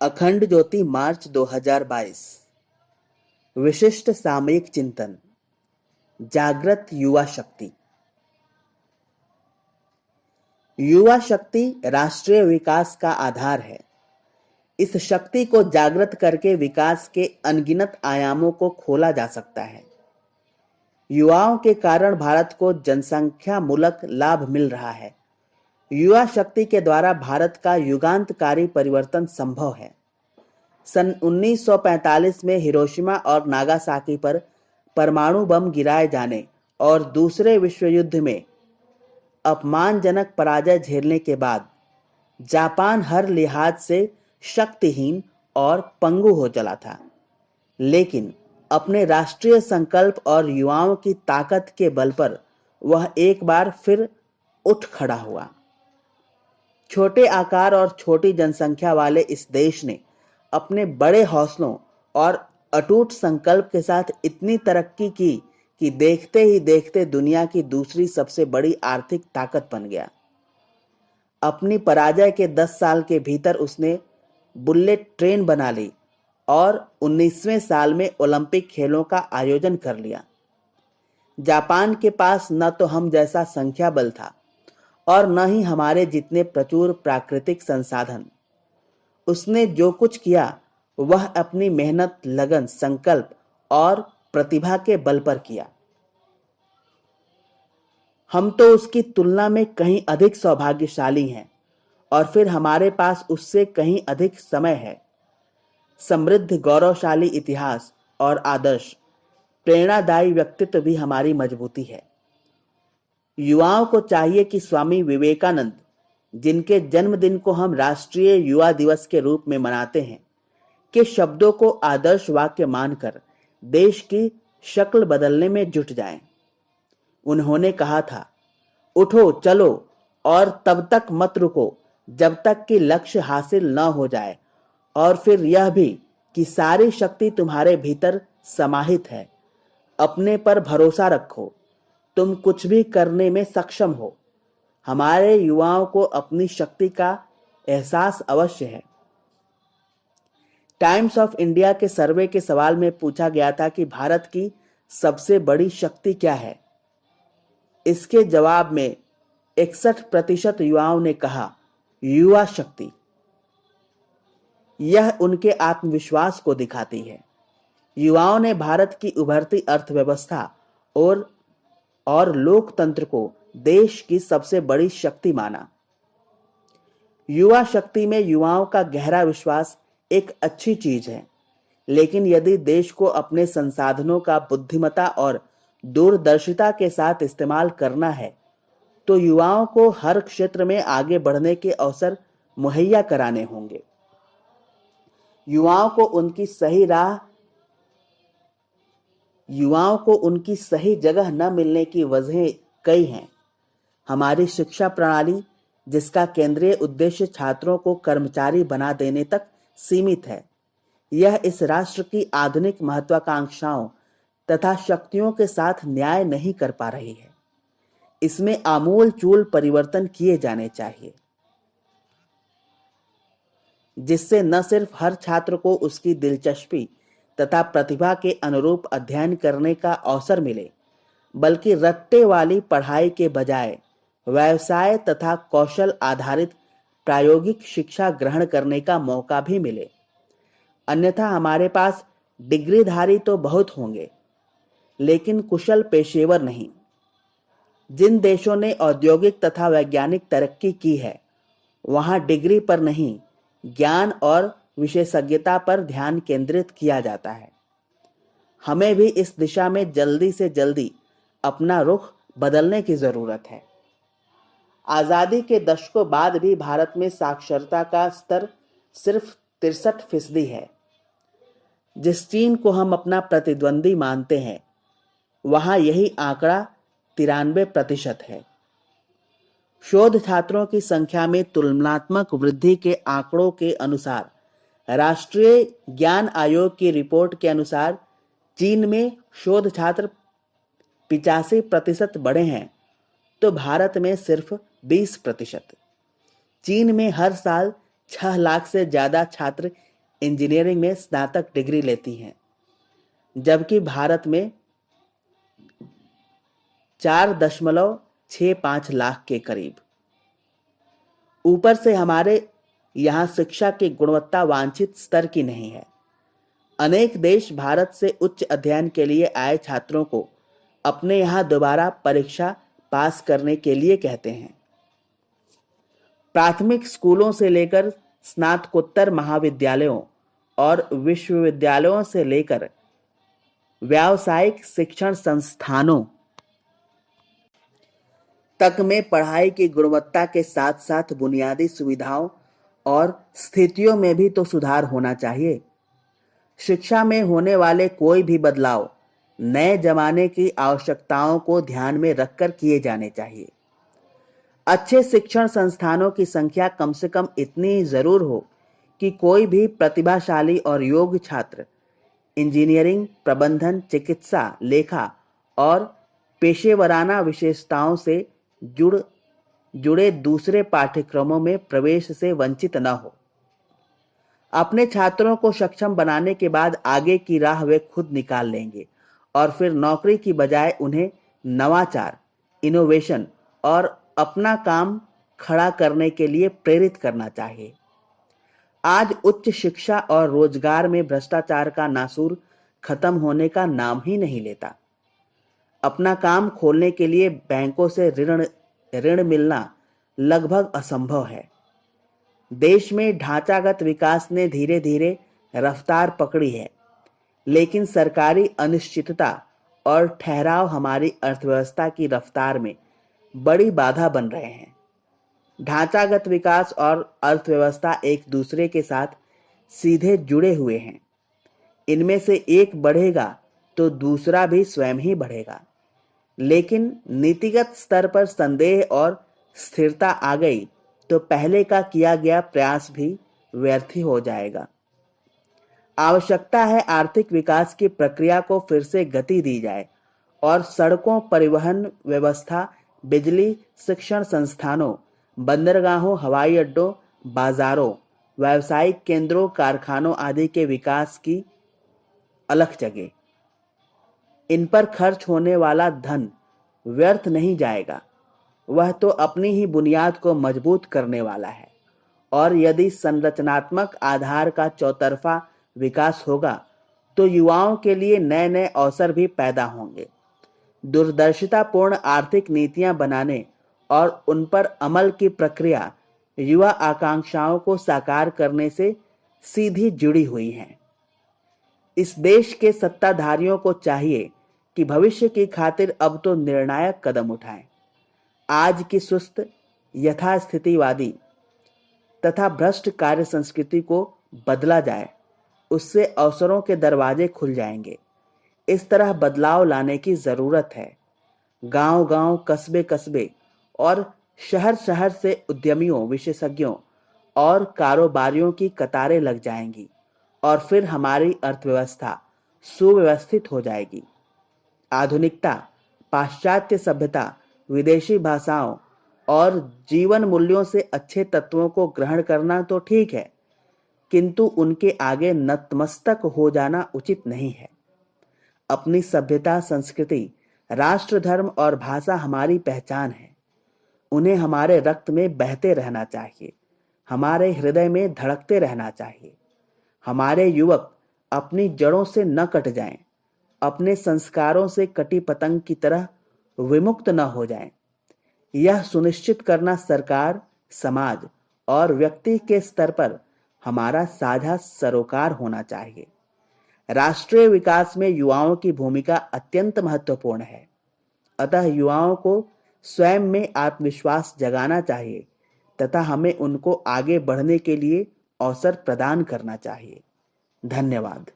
अखंड ज्योति मार्च 2022। विशिष्ट सामयिक चिंतन। जागृत युवा शक्ति। युवा शक्ति राष्ट्रीय विकास का आधार है। इस शक्ति को जागृत करके विकास के अनगिनत आयामों को खोला जा सकता है। युवाओं के कारण भारत को जनसंख्या मूलक लाभ मिल रहा है। युवा शक्ति के द्वारा भारत का युगांतकारी परिवर्तन संभव है। सन 1945 में हिरोशिमा और नागासाकी पर परमाणु बम गिराए जाने और दूसरे विश्व युद्ध में अपमानजनक पराजय झेलने के बाद जापान हर लिहाज से शक्तिहीन और पंगु हो चला था, लेकिन अपने राष्ट्रीय संकल्प और युवाओं की ताकत के बल पर वह एक बार फिर उठ खड़ा हुआ। छोटे आकार और छोटी जनसंख्या वाले इस देश ने अपने बड़े हौसलों और अटूट संकल्प के साथ इतनी तरक्की की कि देखते ही देखते दुनिया की दूसरी सबसे बड़ी आर्थिक ताकत बन गया। अपनी पराजय के 10 साल के भीतर उसने बुलेट ट्रेन बना ली और 19वें साल में ओलंपिक खेलों का आयोजन कर लिया। जापान के पास न तो हम जैसा संख्या बल था और न ही हमारे जितने प्रचुर प्राकृतिक संसाधन। उसने जो कुछ किया वह अपनी मेहनत, लगन, संकल्प और प्रतिभा के बल पर किया। हम तो उसकी तुलना में कहीं अधिक सौभाग्यशाली हैं और फिर हमारे पास उससे कहीं अधिक समय है। समृद्ध गौरवशाली इतिहास और आदर्श, प्रेरणादायी व्यक्तित्व भी हमारी मजबूती है। युवाओं को चाहिए कि स्वामी विवेकानंद, जिनके जन्मदिन को हम राष्ट्रीय युवा दिवस के रूप में मनाते हैं, के शब्दों को आदर्श वाक्य मानकर देश की शक्ल बदलने में जुट जाएं। उन्होंने कहा था, उठो चलो और तब तक मत रुको जब तक कि लक्ष्य हासिल न हो जाए, और फिर यह भी कि सारी शक्ति तुम्हारे भीतर समाहित है। अपने पर भरोसा रखो, तुम कुछ भी करने में सक्षम हो। हमारे युवाओं को अपनी शक्ति का एहसास अवश्य है। टाइम्स ऑफ इंडिया के सर्वे के सवाल में पूछा गया था कि भारत की सबसे बड़ी शक्ति क्या है। इसके जवाब में 61% युवाओं ने कहा, युवा शक्ति। यह उनके आत्मविश्वास को दिखाती है। युवाओं ने भारत की उभरती अर्थव्यवस्था और लोकतंत्र को देश की सबसे बड़ी शक्ति माना। युवा शक्ति में युवाओं का गहरा विश्वास एक अच्छी चीज है, लेकिन यदि देश को अपने संसाधनों का बुद्धिमत्ता और दूरदर्शिता के साथ इस्तेमाल करना है तो युवाओं को हर क्षेत्र में आगे बढ़ने के अवसर मुहैया कराने होंगे। युवाओं को उनकी सही जगह न मिलने की वजहें कई हैं। हमारी शिक्षा प्रणाली, जिसका केंद्रीय उद्देश्य छात्रों को कर्मचारी बना देने तक सीमित है, यह इस राष्ट्र की आधुनिक महत्वाकांक्षाओं तथा शक्तियों के साथ न्याय नहीं कर पा रही है। इसमें आमूल-चूल परिवर्तन किए जाने चाहिए, जिससे न सिर्फ हर छात्र को उसकी दिलचस्पी तथा प्रतिभा के अनुरूप अध्ययन करने का अवसर मिले, बल्कि रट्टे वाली पढ़ाई के बजाय व्यवसाय तथा कौशल आधारित प्रायोगिक शिक्षा ग्रहण करने का मौका भी मिले। अन्यथा हमारे पास डिग्रीधारी तो बहुत होंगे, लेकिन कुशल पेशेवर नहीं। जिन देशों ने औद्योगिक तथा वैज्ञानिक तरक्की की है, वहां डिग्री पर नहीं, ज्ञान और विशेषज्ञता पर ध्यान केंद्रित किया जाता है। हमें भी इस दिशा में जल्दी से जल्दी अपना रुख बदलने की जरूरत है। आजादी के दशकों बाद भी भारत में साक्षरता का स्तर सिर्फ 63% है। जिस चीन को हम अपना प्रतिद्वंदी मानते हैं, वहां यही आंकड़ा 93% है। शोध छात्रों की संख्या में तुलनात्मक वृद्धि के आंकड़ों के अनुसार राष्ट्रीय ज्ञान आयोग की रिपोर्ट के अनुसार चीन में शोध छात्र 85% बढ़े हैं, तो भारत में सिर्फ 20%। चीन में हर साल 6 लाख से ज्यादा छात्र इंजीनियरिंग में स्नातक डिग्री लेती हैं, जबकि भारत में 4.65 लाख के करीब। ऊपर से हमारे यहाँ शिक्षा की गुणवत्ता वांछित स्तर की नहीं है। अनेक देश भारत से उच्च अध्ययन के लिए आए छात्रों को अपने यहाँ दोबारा परीक्षा पास करने के लिए कहते हैं। प्राथमिक स्कूलों से लेकर स्नातकोत्तर महाविद्यालयों और विश्वविद्यालयों से लेकर व्यावसायिक शिक्षण संस्थानों तक में पढ़ाई की गुणवत्ता के साथ साथ बुनियादी सुविधाओं और स्थितियों में भी तो सुधार होना चाहिए। शिक्षा में होने वाले कोई भी बदलाव नए जमाने की आवश्यकताओं को ध्यान में रखकर किए जाने चाहिए। अच्छे शिक्षण संस्थानों की संख्या कम से कम इतनी जरूर हो कि कोई भी प्रतिभाशाली और योग्य छात्र इंजीनियरिंग, प्रबंधन, चिकित्सा, लेखा और पेशेवराना विशेषताओं से जुड़े दूसरे पाठ्यक्रमों में प्रवेश से वंचित न हो। अपने छात्रों को सक्षम बनाने के बाद आगे की राह वे खुद निकाल लेंगे और फिर नौकरी की बजाय उन्हें नवाचार, इनोवेशन और अपना काम खड़ा करने के लिए प्रेरित करना चाहिए। आज उच्च शिक्षा और रोजगार में भ्रष्टाचार का नासूर खत्म होने का नाम ही नहीं लेता। अपना काम खोलने के लिए बैंकों से ऋण मिलना लगभग असंभव है। देश में ढांचागत विकास ने धीरे धीरे रफ्तार पकड़ी है, लेकिन सरकारी अनिश्चितता और ठहराव हमारी अर्थव्यवस्था की रफ्तार में बड़ी बाधा बन रहे हैं। ढांचागत विकास और अर्थव्यवस्था एक दूसरे के साथ सीधे जुड़े हुए हैं। इनमें से एक बढ़ेगा तो दूसरा भी स्वयं ही बढ़ेगा। लेकिन नीतिगत स्तर पर संदेह और स्थिरता आ गई तो पहले का किया गया प्रयास भी व्यर्थ ही हो जाएगा। आवश्यकता है आर्थिक विकास की प्रक्रिया को फिर से गति दी जाए और सड़कों, परिवहन व्यवस्था, बिजली, शिक्षण संस्थानों, बंदरगाहों, हवाई अड्डों, बाजारों, व्यावसायिक केंद्रों, कारखानों आदि के विकास की अलख जगे। इन पर खर्च होने वाला धन व्यर्थ नहीं जाएगा, वह तो अपनी ही बुनियाद को मजबूत करने वाला है। और यदि संरचनात्मक आधार का चौतरफा विकास होगा तो युवाओं के लिए नए नए अवसर भी पैदा होंगे। दूरदर्शितापूर्ण आर्थिक नीतियां बनाने और उन पर अमल की प्रक्रिया युवा आकांक्षाओं को साकार करने से सीधी जुड़ी हुई है। इस देश के सत्ताधारियों को चाहिए कि भविष्य की खातिर अब तो निर्णायक कदम उठाएं। आज की सुस्त, यथास्थितिवादी तथा भ्रष्ट कार्य संस्कृति को बदला जाए, उससे अवसरों के दरवाजे खुल जाएंगे। इस तरह बदलाव लाने की जरूरत है। गांव-गांव, कस्बे-कस्बे और शहर-शहर से उद्यमियों, विशेषज्ञों और कारोबारियों की कतारें लग जाएंगी और फिर हमारी अर्थव्यवस्था सुव्यवस्थित हो जाएगी। आधुनिकता, पाश्चात्य सभ्यता, विदेशी भाषाओं और जीवन मूल्यों से अच्छे तत्वों को ग्रहण करना तो ठीक है, किंतु उनके आगे नतमस्तक हो जाना उचित नहीं है। अपनी सभ्यता, संस्कृति, राष्ट्र, धर्म और भाषा हमारी पहचान है। उन्हें हमारे रक्त में बहते रहना चाहिए, हमारे हृदय में धड़कते रहना चाहिए। हमारे युवक अपनी जड़ों से न कट जाएं, अपने संस्कारों से कटी पतंग की तरह विमुक्त न हो जाएं। यह सुनिश्चित करना सरकार, समाज और व्यक्ति के स्तर पर हमारा साझा सरोकार होना चाहिए। राष्ट्रीय विकास में युवाओं की भूमिका अत्यंत महत्वपूर्ण है। अतः युवाओं को स्वयं में आत्मविश्वास जगाना चाहिए तथा हमें उनको आगे बढ़ने के लिए अवसर प्रदान करना चाहिए। धन्यवाद।